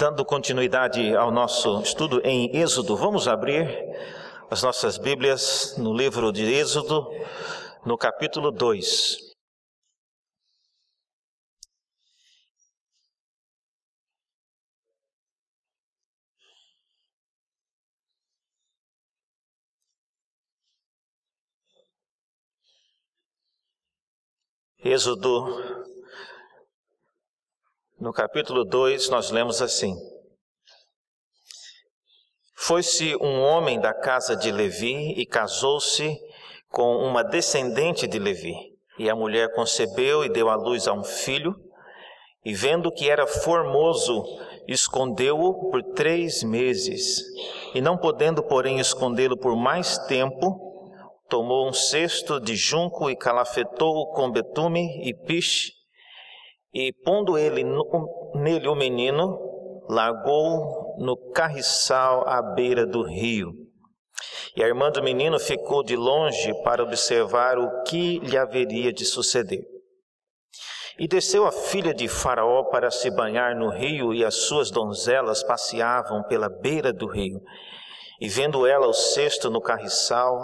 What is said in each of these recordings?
Dando continuidade ao nosso estudo em Êxodo, vamos abrir as nossas Bíblias no livro de Êxodo, no capítulo 2. Êxodo, no capítulo 2, nós lemos assim: Foi-se um homem da casa de Levi e casou-se com uma descendente de Levi. E a mulher concebeu e deu à luz a um filho, e vendo que era formoso, escondeu-o por 3 meses. E não podendo, porém, escondê-lo por mais tempo, tomou um cesto de junco e calafetou-o com betume e piche, e pondo ele nele o menino, largou no carriçal à beira do rio. E a irmã do menino ficou de longe para observar o que lhe haveria de suceder. E desceu a filha de Faraó para se banhar no rio, e as suas donzelas passeavam pela beira do rio. E vendo ela o cesto no carriçal,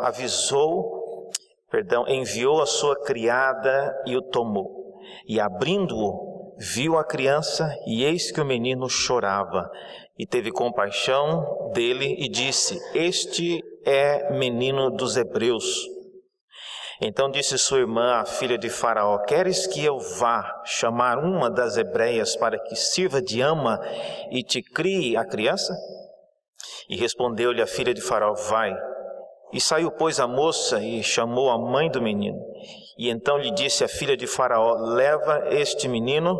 enviou a sua criada e o tomou. E abrindo-o, viu a criança, e eis que o menino chorava. E teve compaixão dele e disse: Este é menino dos hebreus. Então disse sua irmã, a filha de Faraó: Queres que eu vá chamar uma das hebreias para que sirva de ama e te crie a criança? E respondeu-lhe a filha de Faraó: Vai. E saiu, pois, a moça e chamou a mãe do menino. E então lhe disse a filha de Faraó: Leva este menino,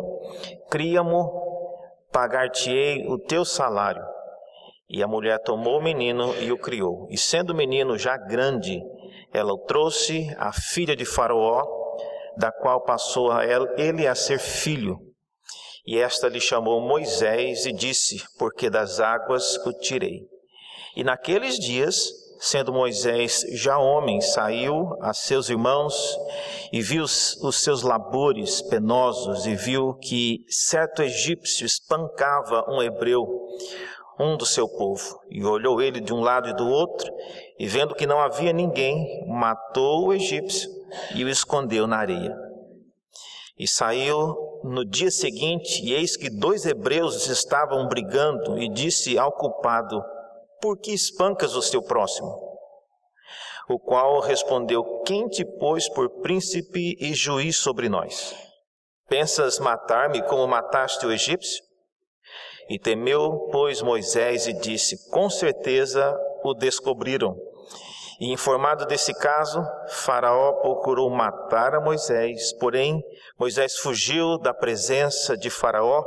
cria-mo, pagar-te-ei o teu salário. E a mulher tomou o menino e o criou. E sendo o menino já grande, ela o trouxe à filha de Faraó, da qual passou ele a ser filho. E esta lhe chamou Moisés e disse: Porque das águas o tirei. E naqueles dias, sendo Moisés já homem, saiu a seus irmãos e viu os seus labores penosos, e viu que certo egípcio espancava um hebreu, um do seu povo. E olhou ele de um lado e do outro, e vendo que não havia ninguém, matou o egípcio e o escondeu na areia. E saiu no dia seguinte, e eis que 2 hebreus estavam brigando, e disse ao culpado: Por que espancas o seu próximo? O qual respondeu: Quem te pôs por príncipe e juiz sobre nós? Pensas matar-me como mataste o egípcio? E temeu, pois, Moisés e disse: Com certeza o descobriram. E informado desse caso, Faraó procurou matar a Moisés, porém Moisés fugiu da presença de Faraó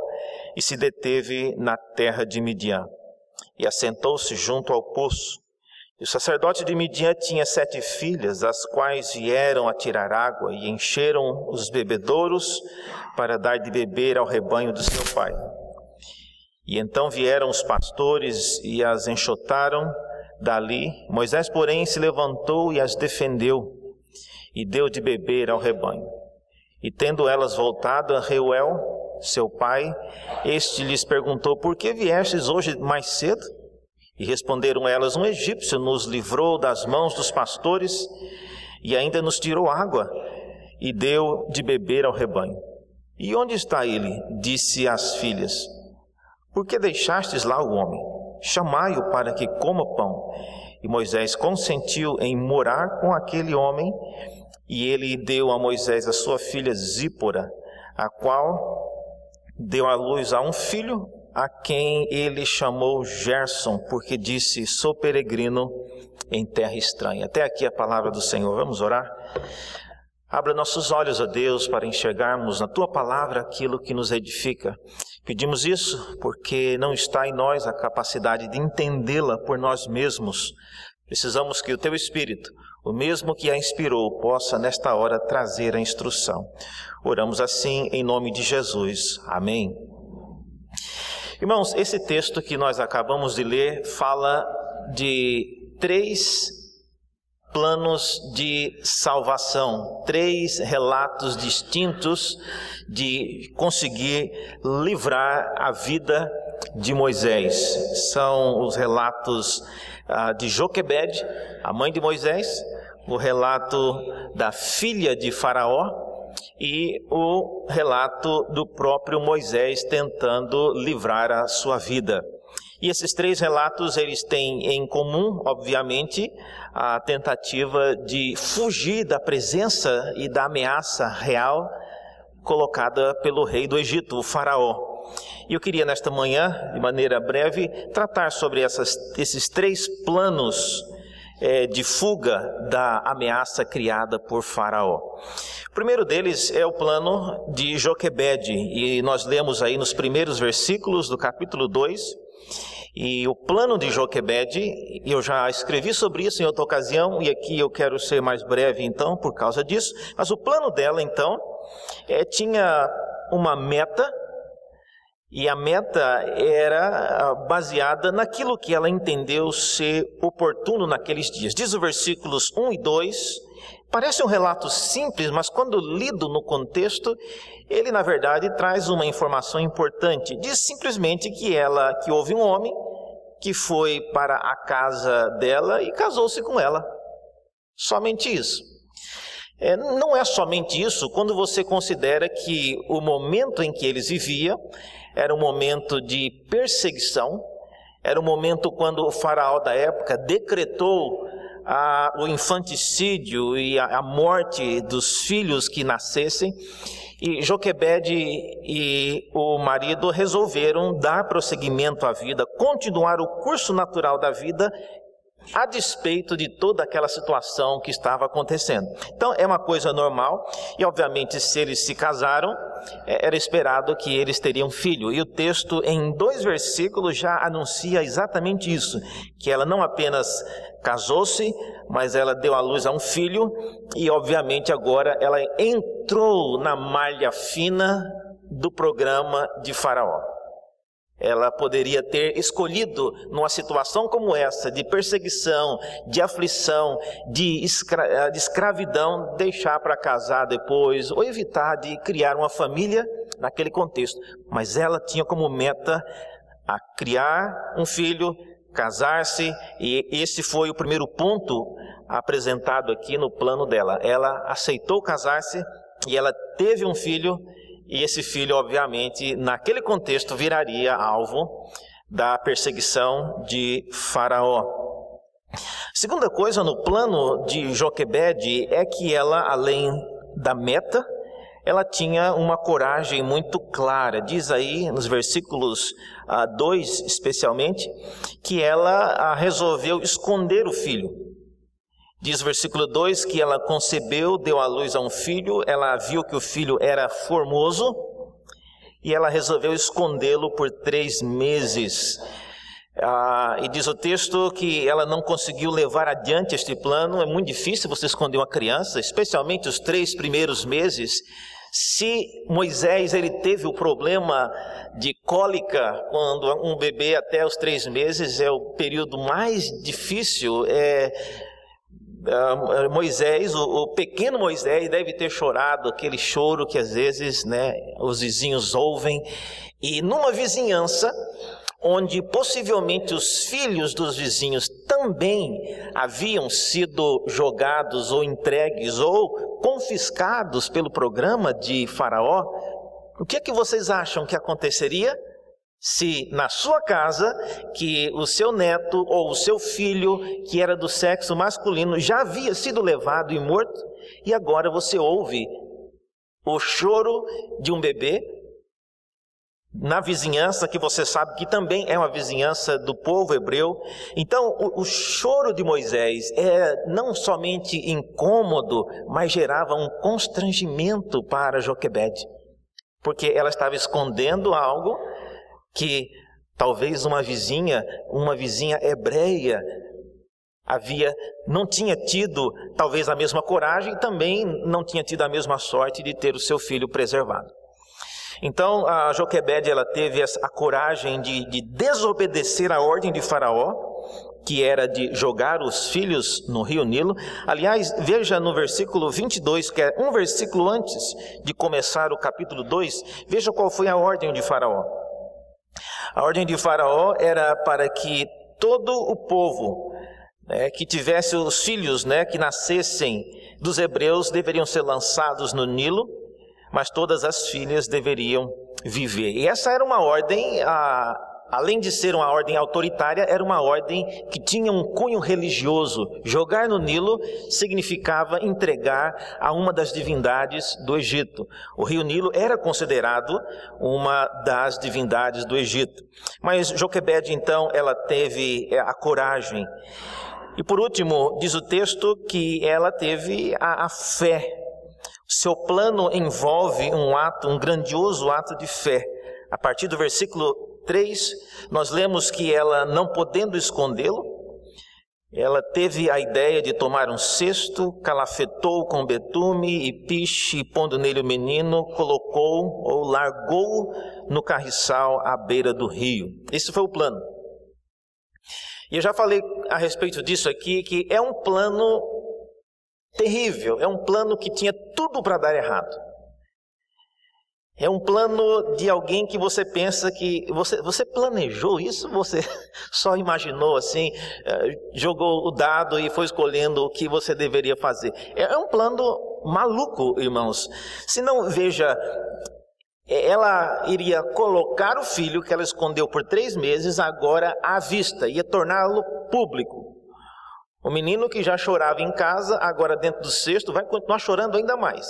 e se deteve na terra de Midian. E assentou-se junto ao poço. E o sacerdote de Midian tinha 7 filhas, as quais vieram a tirar água e encheram os bebedouros para dar de beber ao rebanho do seu pai. E então vieram os pastores e as enxotaram dali. Moisés, porém, se levantou e as defendeu e deu de beber ao rebanho. E tendo elas voltado a Reuel, seu pai, este lhes perguntou: Por que viestes hoje mais cedo? E responderam elas: Um egípcio nos livrou das mãos dos pastores e ainda nos tirou água e deu de beber ao rebanho. E onde está ele? Disse às filhas: Por que deixastes lá o homem? Chamai-o para que coma pão. E Moisés consentiu em morar com aquele homem, e ele deu a Moisés a sua filha Zípora, a qual deu à luz a um filho, a quem ele chamou Gerson, porque disse: Sou peregrino em terra estranha. Até aqui a palavra do Senhor. Vamos orar? Abra nossos olhos, ó Deus, para enxergarmos na Tua palavra aquilo que nos edifica. Pedimos isso porque não está em nós a capacidade de entendê-la por nós mesmos. Precisamos que o Teu Espírito, o mesmo que a inspirou, possa nesta hora trazer a instrução. Oramos assim em nome de Jesus. Amém. Irmãos, esse texto que nós acabamos de ler fala de 3 planos de salvação, 3 relatos distintos de conseguir livrar a vida de Moisés. São os relatos de Joquebede, a mãe de Moisés, o relato da filha de Faraó e o relato do próprio Moisés tentando livrar a sua vida. E esses três relatos, eles têm em comum, obviamente, a tentativa de fugir da presença e da ameaça real colocada pelo rei do Egito, o Faraó. E eu queria nesta manhã, de maneira breve, tratar sobre esses três planos de fuga da ameaça criada por Faraó. O primeiro deles é o plano de Joquebede, e nós lemos aí nos primeiros versículos do capítulo 2, e o plano de Joquebede, eu já escrevi sobre isso em outra ocasião, e aqui eu quero ser mais breve então, por causa disso, mas o plano dela então, tinha uma meta, e a meta era baseada naquilo que ela entendeu ser oportuno naqueles dias. Diz os versículos 1 e 2, parece um relato simples, mas quando lido no contexto, ele na verdade traz uma informação importante. Diz simplesmente que houve um homem que foi para a casa dela e casou-se com ela. Somente isso. Não é somente isso quando você considera que o momento em que eles viviam era um momento de perseguição, era um momento quando o faraó da época decretou o infanticídio e a morte dos filhos que nascessem, e Joquebede e o marido resolveram dar prosseguimento à vida, continuar o curso natural da vida, a despeito de toda aquela situação que estava acontecendo. Então é uma coisa normal, e obviamente se eles se casaram, era esperado que eles teriam filho, e o texto em 2 versículos já anuncia exatamente isso, que ela não apenas casou-se, mas ela deu à luz a um filho, e obviamente agora ela entrou na malha fina do programa de Faraó. Ela poderia ter escolhido, numa situação como essa, de perseguição, de aflição, de escravidão, deixar para casar depois, ou evitar de criar uma família naquele contexto. Mas ela tinha como meta a criar um filho, casar-se, e esse foi o primeiro ponto apresentado aqui no plano dela. Ela aceitou casar-se e ela teve um filho, e esse filho, obviamente, naquele contexto, viraria alvo da perseguição de Faraó. Segunda coisa no plano de Joquebede é que ela, além da meta, ela tinha uma coragem muito clara. Diz aí, nos versículos 2 especialmente, que ela resolveu esconder o filho. Diz o versículo 2 que ela concebeu, deu à luz a um filho, ela viu que o filho era formoso e ela resolveu escondê-lo por 3 meses. E diz o texto que ela não conseguiu levar adiante este plano. É muito difícil você esconder uma criança, especialmente os 3 primeiros meses. Se Moisés ele teve o problema de cólica quando um bebê até os 3 meses é o período mais difícil, Moisés, o pequeno Moisés deve ter chorado aquele choro que às vezes, os vizinhos ouvem, e numa vizinhança onde possivelmente os filhos dos vizinhos também haviam sido jogados ou entregues ou confiscados pelo programa de Faraó, o que é que vocês acham que aconteceria se na sua casa, que o seu neto ou o seu filho, que era do sexo masculino, já havia sido levado e morto, e agora você ouve o choro de um bebê na vizinhança, que você sabe que também é uma vizinhança do povo hebreu? Então o choro de Moisés não somente incômodo, mas gerava um constrangimento para Joquebede, porque ela estava escondendo algo que talvez uma vizinha hebreia não tinha tido talvez a mesma coragem, e também não tinha tido a mesma sorte de ter o seu filho preservado. Então a Joquebede ela teve a coragem de desobedecer a ordem de Faraó, que era de jogar os filhos no rio Nilo. Aliás, veja no versículo 22, que é um versículo antes de começar o capítulo 2, veja qual foi a ordem de Faraó. A ordem de Faraó era para que todo o povo que tivesse os filhos que nascessem dos hebreus deveriam ser lançados no Nilo, mas todas as filhas deveriam viver. E essa era uma ordem, além de ser uma ordem autoritária, era uma ordem que tinha um cunho religioso. Jogar no Nilo significava entregar a uma das divindades do Egito. O rio Nilo era considerado uma das divindades do Egito. Mas Joquebede, então, ela teve a coragem. E por último, diz o texto que ela teve a fé. Seu plano envolve um grandioso ato de fé. A partir do versículo 3, nós lemos que ela, não podendo escondê-lo, ela teve a ideia de tomar um cesto, calafetou com betume e piche, e pondo nele o menino, colocou ou largou no carriçal à beira do rio. Esse foi o plano. E eu já falei a respeito disso aqui, que é um plano terrível, é um plano que tinha tudo para dar errado. É um plano de alguém que você pensa que você planejou isso, você só imaginou assim, jogou o dado e foi escolhendo o que você deveria fazer. É um plano maluco, irmãos. Se não, veja, ela iria colocar o filho que ela escondeu por 3 meses agora à vista, ia torná-lo público. O menino que já chorava em casa, agora dentro do cesto, vai continuar chorando ainda mais.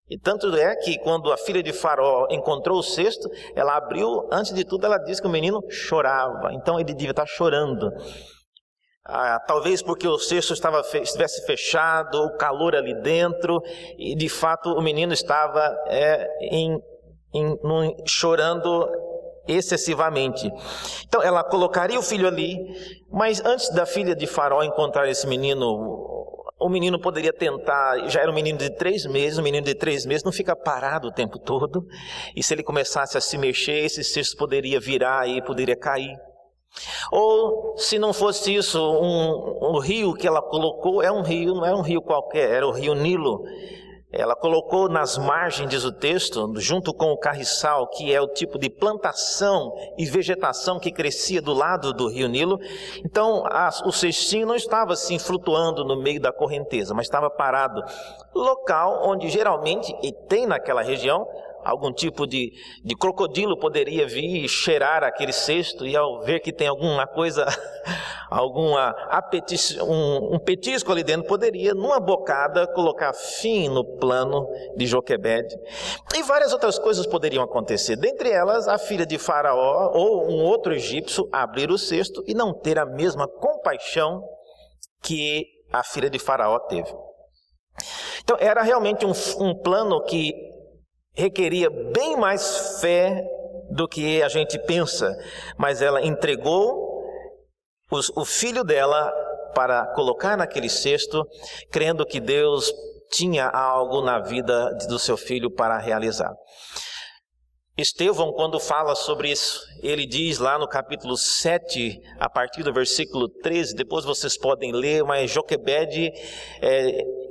E tanto é que quando a filha de Faraó encontrou o cesto, ela abriu, antes de tudo ela disse que o menino chorava. Então ele devia estar chorando. Talvez porque o cesto estivesse fechado, o calor ali dentro, e de fato o menino estava chorando excessivamente. Então ela colocaria o filho ali, mas antes da filha de Faraó encontrar esse menino, o menino poderia tentar, já era um menino de 3 meses, um menino de 3 meses não fica parado o tempo todo, e se ele começasse a se mexer, esse cesto poderia virar e poderia cair. Ou se não fosse isso, um rio que ela colocou, não era um rio qualquer, era o rio Nilo. Ela colocou nas margens, diz o texto, junto com o carriçal, que é o tipo de plantação e vegetação que crescia do lado do rio Nilo. Então o cestinho não estava assim flutuando no meio da correnteza, mas estava parado. Local onde geralmente, e tem naquela região, algum tipo de crocodilo poderia vir e cheirar aquele cesto, e ao ver que tem alguma coisa, um petisco ali dentro, poderia, numa bocada, colocar fim no plano de Joquebede. E várias outras coisas poderiam acontecer. Dentre elas, a filha de Faraó ou um outro egípcio abrir o cesto e não ter a mesma compaixão que a filha de Faraó teve. Então, era realmente um plano que requeria bem mais fé do que a gente pensa, mas ela entregou o filho dela para colocar naquele cesto, crendo que Deus tinha algo na vida do seu filho para realizar. Estevão, quando fala sobre isso, ele diz lá no capítulo 7, a partir do versículo 13, depois vocês podem ler, mas Joquebede,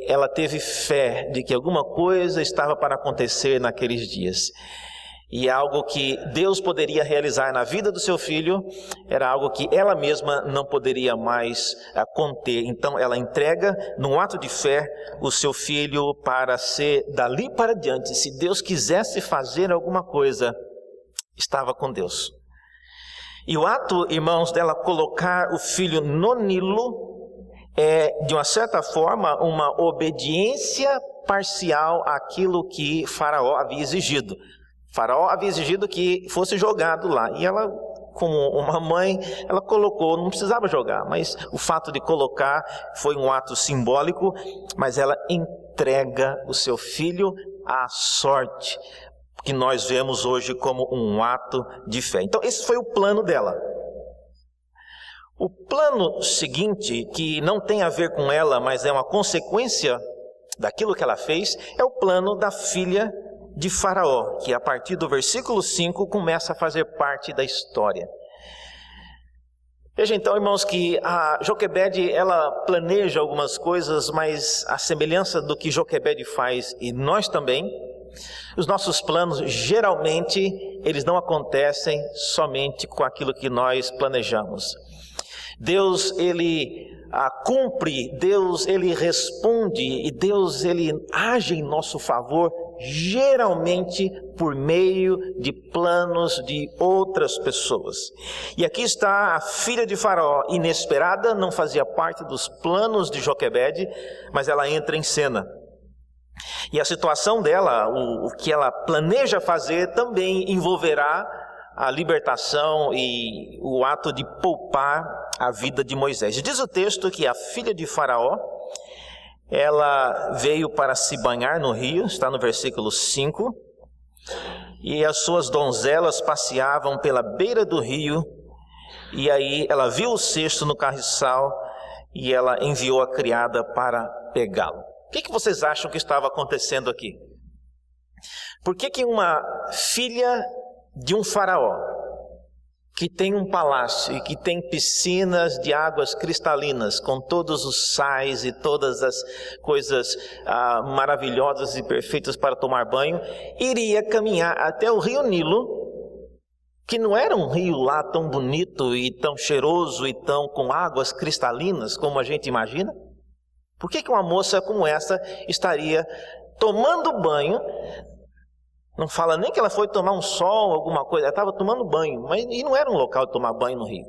ela teve fé de que alguma coisa estava para acontecer naqueles dias. E algo que Deus poderia realizar na vida do seu filho, era algo que ela mesma não poderia mais conter. Então ela entrega, num ato de fé, o seu filho para ser, dali para diante, se Deus quisesse fazer alguma coisa, estava com Deus. E o ato, irmãos, dela colocar o filho no Nilo, é, de uma certa forma, uma obediência parcial àquilo que Faraó havia exigido. Faraó havia exigido que fosse jogado lá, e ela, como uma mãe, ela colocou, não precisava jogar, mas o fato de colocar foi um ato simbólico, mas ela entrega o seu filho à sorte, que nós vemos hoje como um ato de fé. Então esse foi o plano dela. O plano seguinte, que não tem a ver com ela, mas é uma consequência daquilo que ela fez, é o plano da filha de Faraó, que a partir do versículo 5 começa a fazer parte da história. Veja então, irmãos, que a Joquebede, ela planeja algumas coisas, mas a semelhança do que Joquebede faz, e nós também, Os nossos planos, geralmente, eles não acontecem somente com aquilo que nós planejamos. Deus, Ele cumpre, Deus, Ele responde e Deus, Ele age em nosso favor, geralmente por meio de planos de outras pessoas. E aqui está a filha de Faraó, inesperada, não fazia parte dos planos de Joquebede, mas ela entra em cena. E a situação dela, o que ela planeja fazer, também envolverá a libertação e o ato de poupar a vida de Moisés. E diz o texto que a filha de Faraó, ela veio para se banhar no rio, está no versículo 5, e as suas donzelas passeavam pela beira do rio, e aí ela viu o cesto no carriçal, e ela enviou a criada para pegá-lo. O que vocês acham que estava acontecendo aqui? Por que uma filha de um faraó, que tem um palácio e que tem piscinas de águas cristalinas, com todos os sais e todas as coisas maravilhosas e perfeitas para tomar banho, iria caminhar até o rio Nilo, que não era um rio lá tão bonito e tão cheiroso e tão com águas cristalinas como a gente imagina? Por que uma moça como essa estaria tomando banho? Não fala nem que ela foi tomar um sol, alguma coisa. Ela estava tomando banho, e não era um local de tomar banho no rio.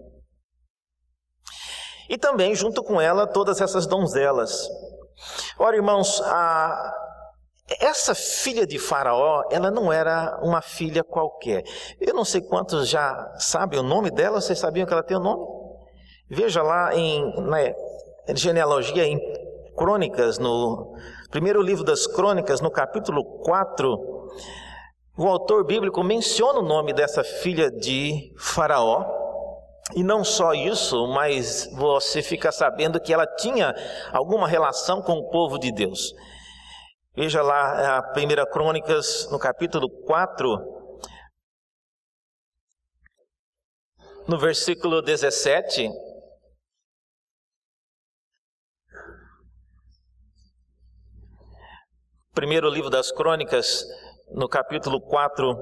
E também, junto com ela, todas essas donzelas. Ora, irmãos, essa filha de Faraó, ela não era uma filha qualquer. Eu não sei quantos já sabem o nome dela. Vocês sabiam que ela tem o nome? Veja lá na genealogia, em Crônicas, no primeiro livro das Crônicas, no capítulo 4... O autor bíblico menciona o nome dessa filha de Faraó, e não só isso, mas você fica sabendo que ela tinha alguma relação com o povo de Deus. Veja lá a 1 Crônicas, no capítulo 4, no versículo 17. Primeiro livro das Crônicas, no capítulo 4,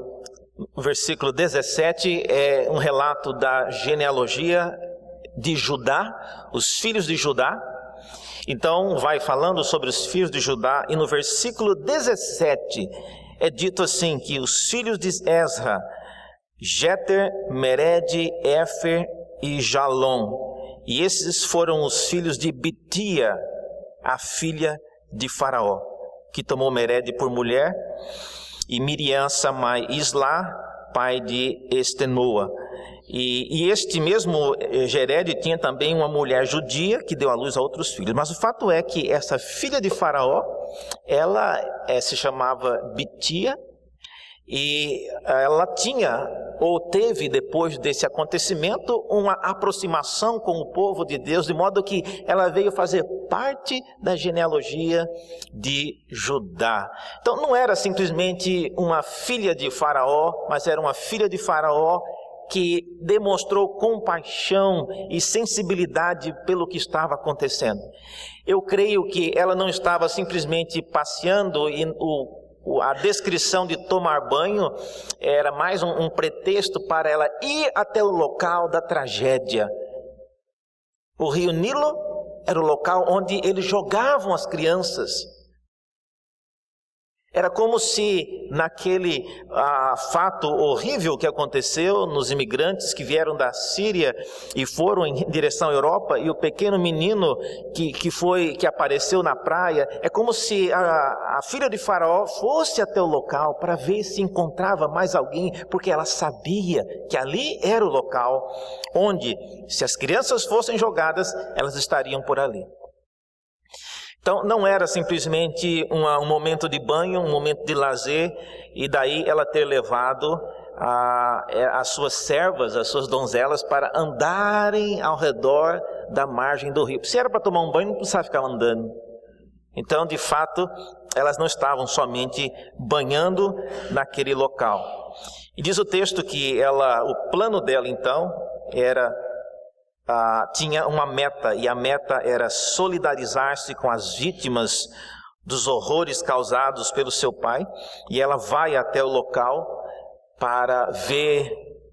versículo 17, é um relato da genealogia de Judá, os filhos de Judá. Então, vai falando sobre os filhos de Judá, e no versículo 17 é dito assim, que os filhos de Ezra, Jeter, Mered, Éfer e Jalom, e esses foram os filhos de Bitia, a filha de Faraó, que tomou Mered por mulher, e Miriam, Samai, Islá, pai de Estenoa. E este mesmo Jered tinha também uma mulher judia que deu à luz a outros filhos. Mas o fato é que essa filha de Faraó, ela se chamava Bitia, e ela tinha, ou teve depois desse acontecimento, uma aproximação com o povo de Deus, de modo que ela veio fazer parte da genealogia de Judá. Então não era simplesmente uma filha de Faraó, mas era uma filha de Faraó que demonstrou compaixão e sensibilidade pelo que estava acontecendo. Eu creio que ela não estava simplesmente passeando, e a descrição de tomar banho era mais um pretexto para ela ir até o local da tragédia. O rio Nilo era o local onde eles jogavam as crianças. Era como se naquele fato horrível que aconteceu nos imigrantes que vieram da Síria e foram em direção à Europa, e o pequeno menino que apareceu na praia, é como se a filha de Faraó fosse até o local para ver se encontrava mais alguém, porque ela sabia que ali era o local onde, se as crianças fossem jogadas, elas estariam por ali. Então não era simplesmente um momento de banho, um momento de lazer, e daí ela ter levado as suas servas, as suas donzelas, para andarem ao redor da margem do rio. Se era para tomar um banho, não precisava ficar andando. Então, de fato, elas não estavam somente banhando naquele local. E diz o texto que o plano dela então tinha uma meta, e a meta era solidarizar-se com as vítimas dos horrores causados pelo seu pai, e ela vai até o local para ver,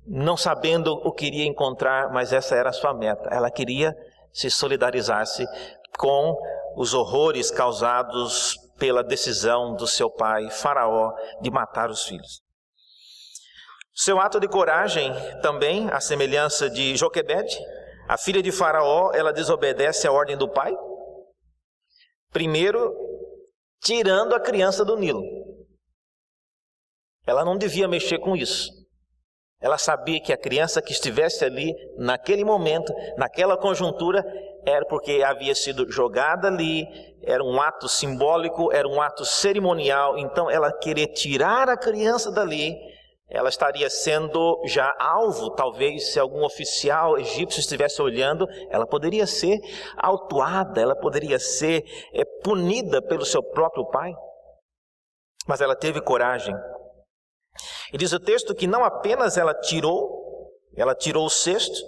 não sabendo o que iria encontrar, mas essa era a sua meta. Ela queria se solidarizar-se com os horrores causados pela decisão do seu pai, Faraó, de matar os filhos. Seu ato de coragem também, à semelhança de Joquebede, a filha de Faraó, ela desobedece à ordem do pai, primeiro tirando a criança do Nilo. Ela não devia mexer com isso. Ela sabia que a criança que estivesse ali, naquele momento, naquela conjuntura, era porque havia sido jogada ali, era um ato simbólico, era um ato cerimonial. Então ela querer tirar a criança dali, ela estaria sendo já alvo, talvez, se algum oficial egípcio estivesse olhando, ela poderia ser autuada, ela poderia ser punida pelo seu próprio pai. Mas ela teve coragem. E diz o texto que não apenas ela tirou o cesto,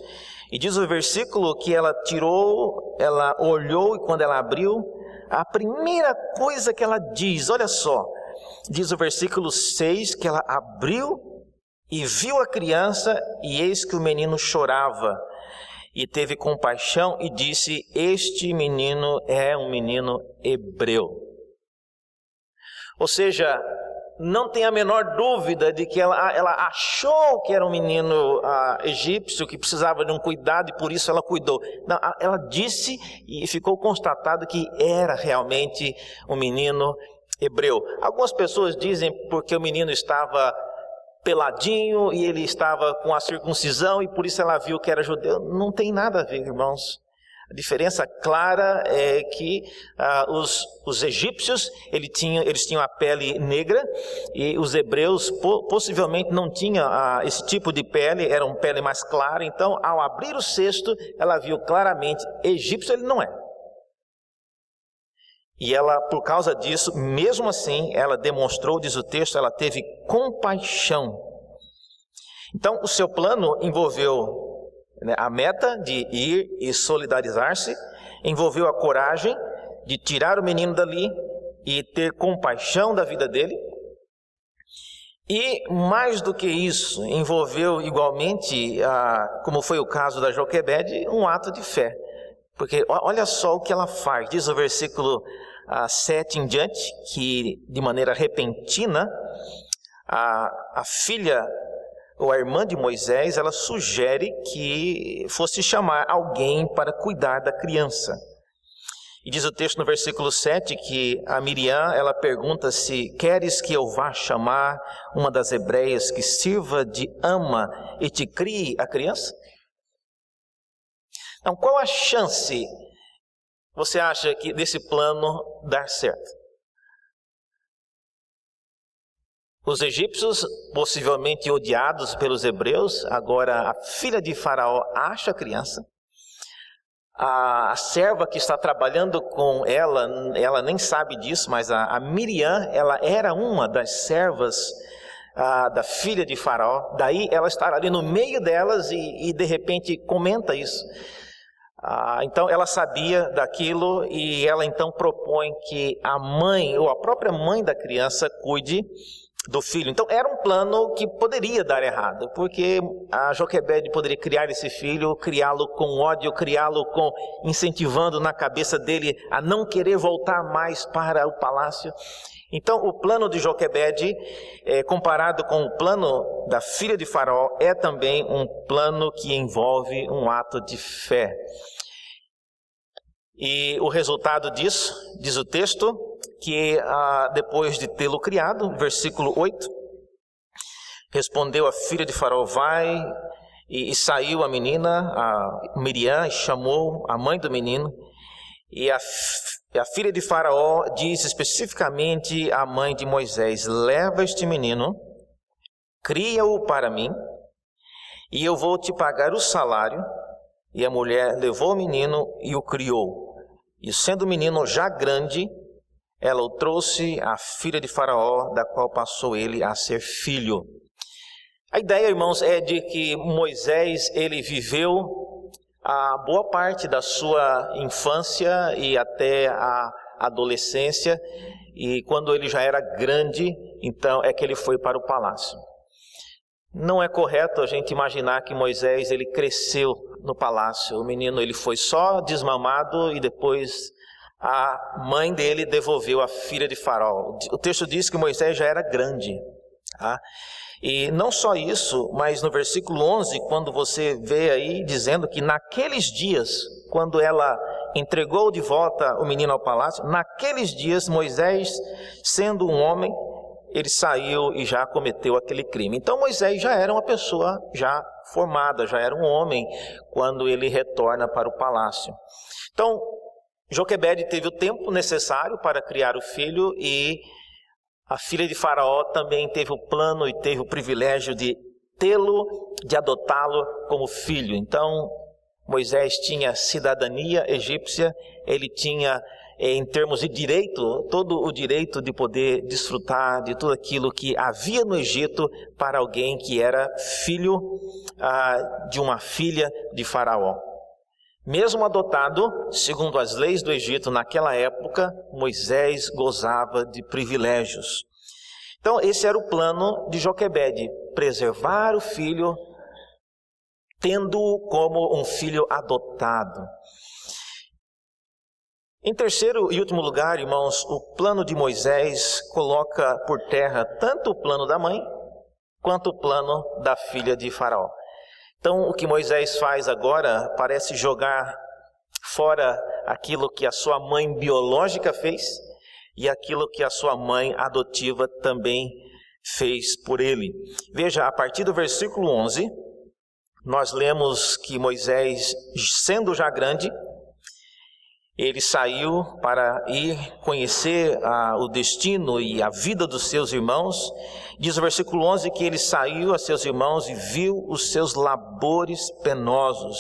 e diz o versículo que ela tirou, ela olhou, e quando ela abriu, a primeira coisa que ela diz, olha só, diz o versículo 6, que ela abriu e viu a criança, e eis que o menino chorava, e teve compaixão e disse: este menino é um menino hebreu. Ou seja, não tem a menor dúvida de que ela achou que era um menino egípcio, que precisava de um cuidado, e por isso ela cuidou. Não, ela disse, e ficou constatado que era realmente um menino hebreu. Algumas pessoas dizem porque o menino estava peladinho e ele estava com a circuncisão e por isso ela viu que era judeu. Não tem nada a ver, irmãos. A diferença clara é que os egípcios eles tinham a pele negra, e os hebreus possivelmente não tinham esse tipo de pele, era uma pele mais clara. Então, ao abrir o cesto, ela viu claramente: egípcio ele não é. E ela, por causa disso, mesmo assim, ela demonstrou, diz o texto, ela teve compaixão. Então, o seu plano envolveu a meta de ir e solidarizar-se, envolveu a coragem de tirar o menino dali e ter compaixão da vida dele. E, mais do que isso, envolveu igualmente, como foi o caso da Joquebede, um ato de fé. Porque olha só o que ela faz, diz o versículo 7 em diante, que de maneira repentina, a filha ou a irmã de Moisés, ela sugere que fosse chamar alguém para cuidar da criança. E diz o texto no versículo 7 que a Miriam, ela pergunta se: queres que eu vá chamar uma das hebreias que sirva de ama e te crie a criança? Então, qual a chance você acha que desse plano dar certo? Os egípcios, possivelmente odiados pelos hebreus, agora a filha de Faraó acha a criança. A serva que está trabalhando com ela nem sabe disso, mas a Miriam, ela era uma das servas da filha de Faraó. Daí ela está ali no meio delas e de repente comenta isso. Então ela sabia daquilo e ela então propõe que a mãe ou a própria mãe da criança cuide do filho. Então era um plano que poderia dar errado, porque a Joquebede poderia criar esse filho, criá-lo com ódio, criá-lo incentivando na cabeça dele a não querer voltar mais para o palácio. Então o plano de Joquebede, comparado com o plano da filha de Faraó, é também um plano que envolve um ato de fé. E o resultado disso, diz o texto, que depois de tê-lo criado, versículo 8, respondeu a filha de Faraó: vai, e saiu a menina, a Miriam, e chamou a mãe do menino, e a filha de Faraó diz especificamente à mãe de Moisés: leva este menino, cria-o para mim, e eu vou te pagar o salário. E a mulher levou o menino e o criou. E sendo o menino já grande, ela o trouxe à filha de Faraó, da qual passou ele a ser filho. A ideia, irmãos, é de que Moisés, ele viveu a boa parte da sua infância e até a adolescência, e quando ele já era grande, então é que ele foi para o palácio. Não é correto a gente imaginar que Moisés ele cresceu no palácio. O menino ele foi só desmamado e depois a mãe dele devolveu a filha de Faraó. O texto diz que Moisés já era grande. Tá? E não só isso, mas no versículo 11, quando você vê aí dizendo que naqueles dias, quando ela entregou de volta o menino ao palácio, naqueles dias Moisés, sendo um homem, ele saiu e já cometeu aquele crime. Então Moisés já era uma pessoa já formada, já era um homem quando ele retorna para o palácio. Então Joquebede teve o tempo necessário para criar o filho, e a filha de Faraó também teve o plano e teve o privilégio de tê-lo, de adotá-lo como filho. Então Moisés tinha cidadania egípcia, ele tinha, em termos de direito, todo o direito de poder desfrutar de tudo aquilo que havia no Egito para alguém que era filho de uma filha de Faraó. Mesmo adotado, segundo as leis do Egito naquela época, Moisés gozava de privilégios. Então esse era o plano de Joquebede, preservar o filho, tendo-o como um filho adotado. Em terceiro e último lugar, irmãos, o plano de Moisés coloca por terra tanto o plano da mãe, quanto o plano da filha de Faraó. Então, o que Moisés faz agora parece jogar fora aquilo que a sua mãe biológica fez e aquilo que a sua mãe adotiva também fez por ele. Veja, a partir do versículo 11, nós lemos que Moisés, sendo já grande, ele saiu para ir conhecer o destino e a vida dos seus irmãos. Diz o versículo 11 que ele saiu a seus irmãos e viu os seus labores penosos.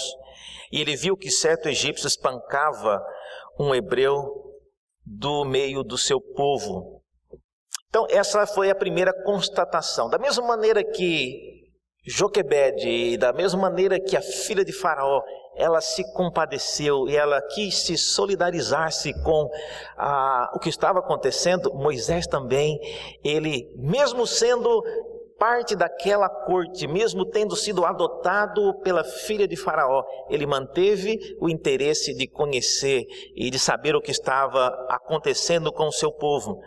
E ele viu que certo egípcio espancava um hebreu do meio do seu povo. Então essa foi a primeira constatação. Da mesma maneira que Joquebede, e da mesma maneira que a filha de Faraó, ela se compadeceu e ela quis se solidarizar-se com o que estava acontecendo, Moisés também, ele, mesmo sendo parte daquela corte, mesmo tendo sido adotado pela filha de Faraó, ele manteve o interesse de conhecer e de saber o que estava acontecendo com o seu povo.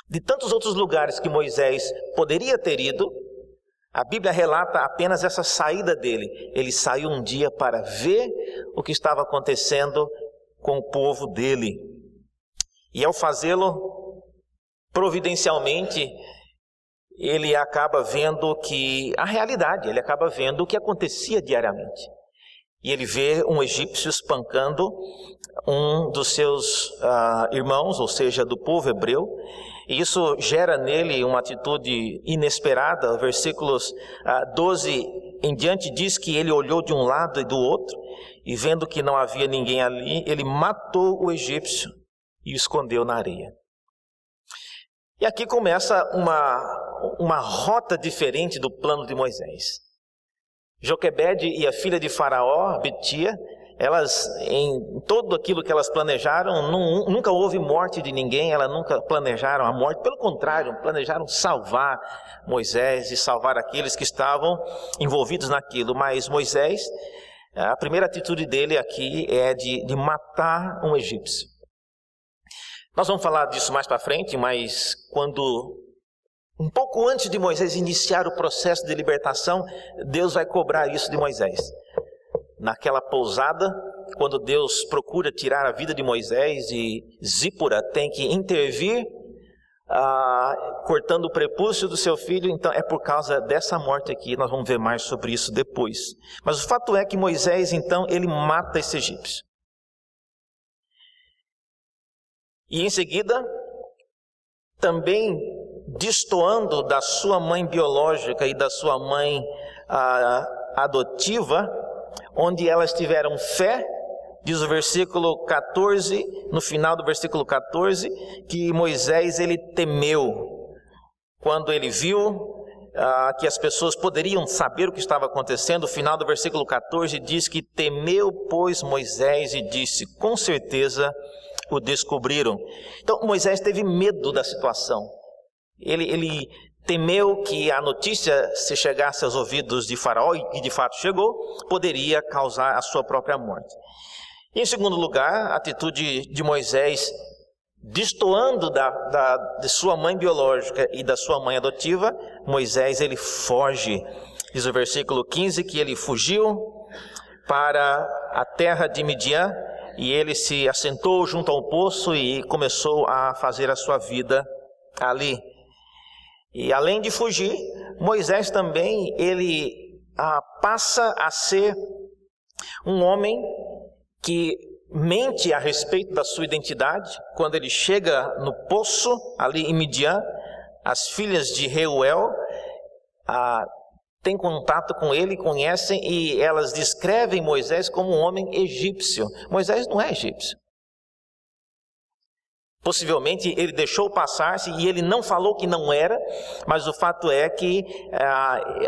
De tantos outros lugares que Moisés poderia ter ido, a Bíblia relata apenas essa saída dele. Ele saiu um dia para ver o que estava acontecendo com o povo dele. E ao fazê-lo, providencialmente, ele acaba vendo que a realidade, ele acaba vendo o que acontecia diariamente. E ele vê um egípcio espancando um dos seus irmãos, ou seja, do povo hebreu. E isso gera nele uma atitude inesperada. Versículos 12 em diante diz que ele olhou de um lado e do outro, e vendo que não havia ninguém ali, ele matou o egípcio e o escondeu na areia. E aqui começa uma rota diferente do plano de Moisés. Joquebede e a filha de Faraó, Betia, elas, em tudo aquilo que elas planejaram, nunca houve morte de ninguém, elas nunca planejaram a morte, pelo contrário, planejaram salvar Moisés e salvar aqueles que estavam envolvidos naquilo. Mas Moisés, a primeira atitude dele aqui é de matar um egípcio. Nós vamos falar disso mais para frente, mas um pouco antes de Moisés iniciar o processo de libertação, Deus vai cobrar isso de Moisés. Naquela pousada, quando Deus procura tirar a vida de Moisés e Zípora tem que intervir, cortando o prepúcio do seu filho, então é por causa dessa morte aqui, nós vamos ver mais sobre isso depois. Mas o fato é que Moisés, então, ele mata esse egípcio. E em seguida, também destoando da sua mãe biológica e da sua mãe adotiva, onde elas tiveram fé, diz o versículo 14, no final do versículo 14, que Moisés ele temeu, quando ele viu que as pessoas poderiam saber o que estava acontecendo. O final do versículo 14 diz que temeu, pois, Moisés e disse: com certeza o descobriram. Então Moisés teve medo da situação. Ele temeu que a notícia, se chegasse aos ouvidos de Faraó, e que de fato chegou, poderia causar a sua própria morte. E, em segundo lugar, a atitude de Moisés, destoando de sua mãe biológica e da sua mãe adotiva, Moisés ele foge. Diz o versículo 15 que ele fugiu para a terra de Midian e ele se assentou junto ao poço e começou a fazer a sua vida ali. E além de fugir, Moisés também ele passa a ser um homem que mente a respeito da sua identidade. Quando ele chega no poço ali em Midian, as filhas de Reuel têm contato com ele, conhecem, e elas descrevem Moisés como um homem egípcio. Moisés não é egípcio. Possivelmente ele deixou passar-se e ele não falou que não era, mas o fato é que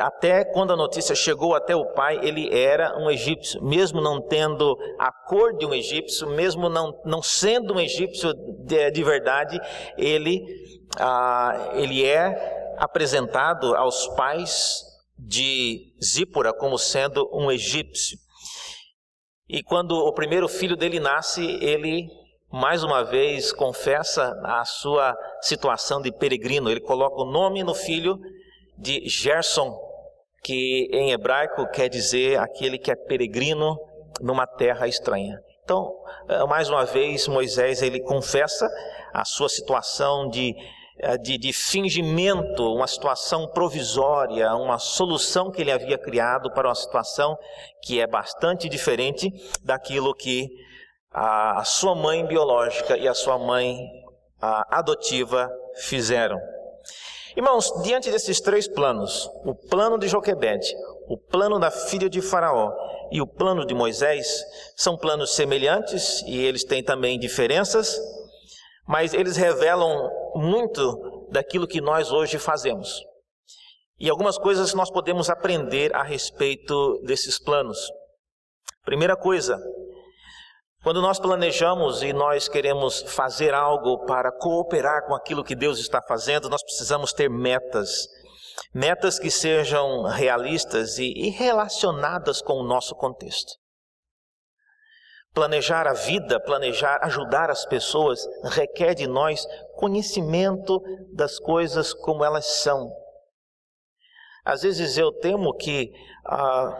até quando a notícia chegou até o pai, ele era um egípcio, mesmo não tendo a cor de um egípcio, mesmo não sendo um egípcio de verdade, ele é apresentado aos pais de Zípora como sendo um egípcio. E quando o primeiro filho dele nasce, ele mais uma vez confessa a sua situação de peregrino. Ele coloca o nome no filho de Gerson, que em hebraico quer dizer aquele que é peregrino numa terra estranha. Então, mais uma vez, Moisés ele confessa a sua situação de fingimento, uma situação provisória, uma solução que ele havia criado para uma situação que é bastante diferente daquilo que a sua mãe biológica e a sua mãe adotiva fizeram. Irmãos, diante desses três planos, o plano de Joquebede, o plano da filha de Faraó e o plano de Moisés, são planos semelhantes e eles têm também diferenças, mas eles revelam muito daquilo que nós hoje fazemos. E algumas coisas nós podemos aprender a respeito desses planos. Primeira coisa, quando nós planejamos e nós queremos fazer algo para cooperar com aquilo que Deus está fazendo, nós precisamos ter metas. Metas que sejam realistas e relacionadas com o nosso contexto. Planejar a vida, ajudar as pessoas, requer de nós conhecimento das coisas como elas são. Às vezes eu temo que,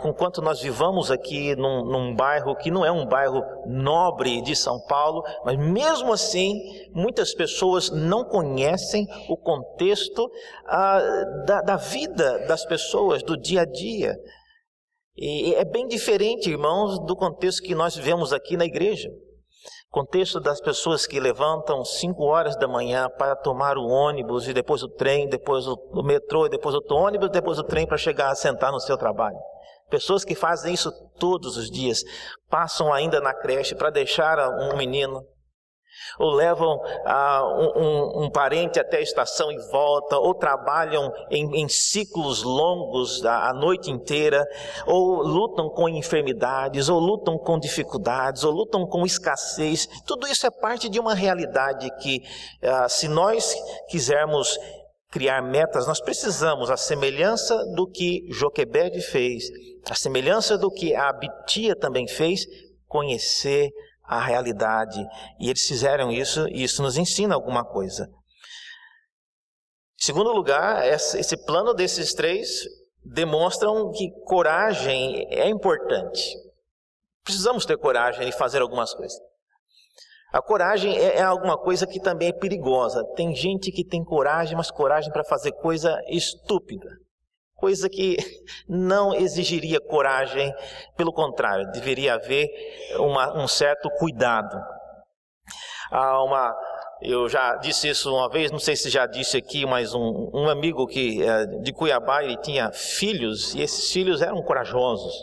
enquanto nós vivamos aqui num bairro que não é um bairro nobre de São Paulo, mas mesmo assim, muitas pessoas não conhecem o contexto da vida das pessoas, do dia a dia. E é bem diferente, irmãos, do contexto que nós vivemos aqui na igreja. Contexto das pessoas que levantam 5 horas da manhã para tomar o ônibus e depois o trem, depois o metrô, e depois outro ônibus, depois o trem para chegar a sentar no seu trabalho. Pessoas que fazem isso todos os dias, passam ainda na creche para deixar um menino, ou levam um parente até a estação e volta, ou trabalham em ciclos longos a noite inteira, ou lutam com enfermidades, ou lutam com dificuldades, ou lutam com escassez. Tudo isso é parte de uma realidade que, se nós quisermos criar metas, nós precisamos, à semelhança do que Joquebede fez, à semelhança do que a Abitia também fez, conhecer a realidade. E eles fizeram isso, e isso nos ensina alguma coisa. Em segundo lugar, esse plano desses três demonstram que coragem é importante. Precisamos ter coragem de fazer algumas coisas. A coragem é alguma coisa que também é perigosa. Tem gente que tem coragem, mas coragem para fazer coisa estúpida. Coisa que não exigiria coragem, pelo contrário, deveria haver um certo cuidado. Eu já disse isso uma vez, não sei se já disse aqui, mas um amigo de Cuiabá, ele tinha filhos, e esses filhos eram corajosos.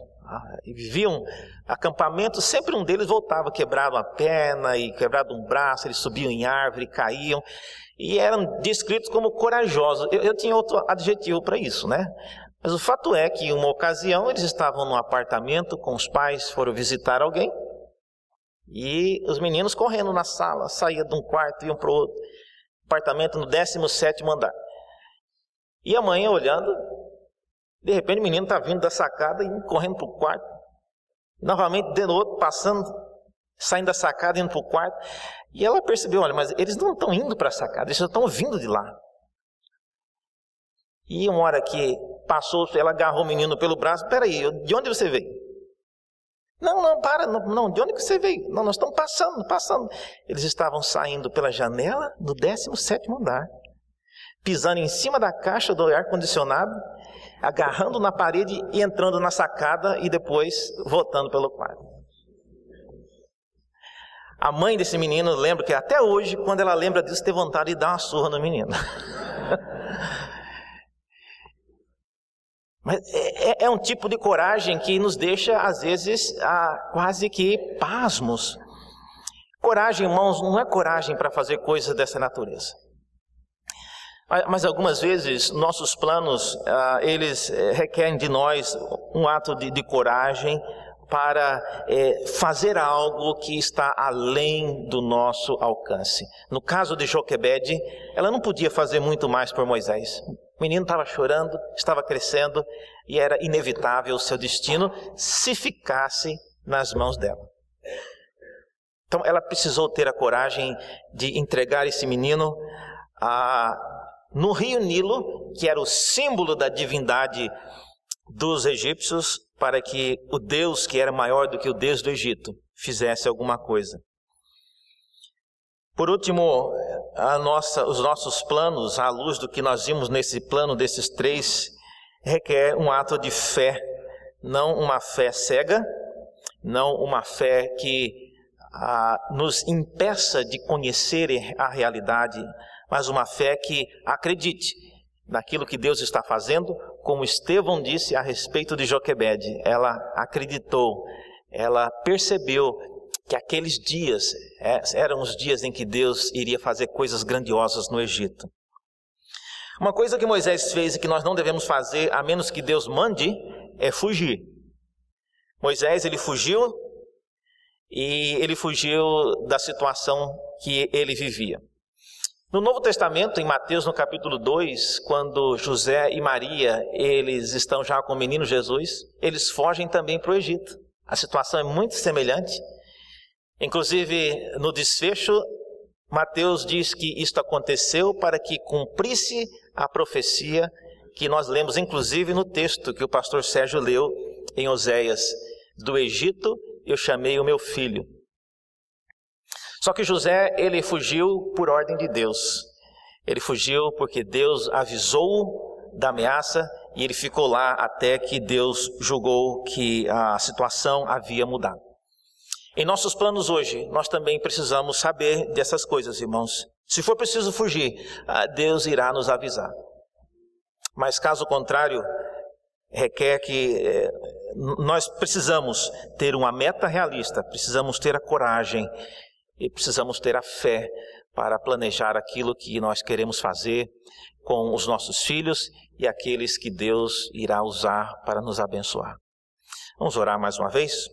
E viviam acampamentos, sempre um deles voltava, quebrava a perna e quebrado um braço, eles subiam em árvore, caíam, e eram descritos como corajosos. Eu tinha outro adjetivo para isso, né? Mas o fato é que em uma ocasião eles estavam num apartamento com os pais, foram visitar alguém, E os meninos correndo na sala, saíam de um quarto e iam para o outro. Apartamento no 17º andar. E a mãe olhando, de repente o menino está vindo da sacada e correndo para o quarto. Novamente, de outro, passando, saindo da sacada, indo para o quarto. E ela percebeu, olha, mas eles não estão indo para a sacada, eles estão vindo de lá. E uma hora que passou, ela agarrou o menino pelo braço. Peraí, de onde você veio? Não, para, não, de onde que você veio? Não, nós estamos passando. Eles estavam saindo pela janela do 17º andar, pisando em cima da caixa do ar-condicionado, agarrando na parede e entrando na sacada e depois voltando pelo quarto. A mãe desse menino lembra que até hoje, quando ela lembra disso, tem vontade de dar uma surra no menino. Mas é um tipo de coragem que nos deixa, às vezes, quase que pasmos. Coragem, irmãos, não é coragem para fazer coisas dessa natureza. Mas algumas vezes, nossos planos, eles requerem de nós um ato de coragem para fazer algo que está além do nosso alcance. No caso de Joquebede, ela não podia fazer muito mais por Moisés. O menino estava chorando, estava crescendo e era inevitável o seu destino se ficasse nas mãos dela. Então ela precisou ter a coragem de entregar esse menino no rio Nilo, que era o símbolo da divindade dos egípcios, para que o Deus que era maior do que o Deus do Egito fizesse alguma coisa. Por último, os nossos planos, à luz do que nós vimos nesse plano desses 3, requer um ato de fé, não uma fé cega, não uma fé que nos impeça de conhecer a realidade, mas uma fé que acredite naquilo que Deus está fazendo, como Estevão disse a respeito de Joquebede. Ela acreditou, ela percebeu que aqueles dias eram os dias em que Deus iria fazer coisas grandiosas no Egito. Uma coisa que Moisés fez e que nós não devemos fazer, a menos que Deus mande, é fugir. Moisés, ele fugiu, e ele fugiu da situação que ele vivia. No Novo Testamento, em Mateus, no capítulo 2, quando José e Maria, eles estão já com o menino Jesus, eles fogem também para o Egito. A situação é muito semelhante. Inclusive, no desfecho, Mateus diz que isto aconteceu para que cumprisse a profecia que nós lemos, inclusive, no texto que o pastor Sérgio leu em Oséias. Do Egito eu chamei o meu filho. Só que José, ele fugiu por ordem de Deus. Ele fugiu porque Deus avisou da ameaça e ele ficou lá até que Deus julgou que a situação havia mudado. Em nossos planos hoje, nós também precisamos saber dessas coisas, irmãos. Se for preciso fugir, Deus irá nos avisar. Mas caso contrário, requer que nós precisamos ter uma meta realista, precisamos ter a coragem e precisamos ter a fé para planejar aquilo que nós queremos fazer com os nossos filhos e aqueles que Deus irá usar para nos abençoar. Vamos orar mais uma vez?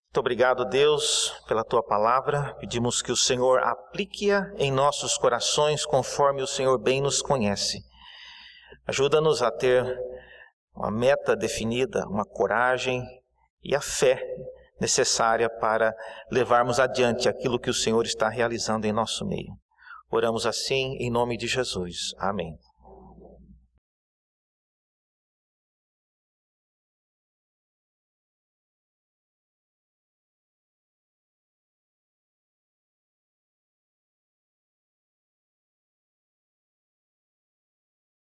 Muito obrigado, Deus, pela Tua palavra. Pedimos que o Senhor aplique-a em nossos corações conforme o Senhor bem nos conhece. Ajuda-nos a ter uma meta definida, uma coragem e a fé necessária para levarmos adiante aquilo que o Senhor está realizando em nosso meio. Oramos assim em nome de Jesus. Amém.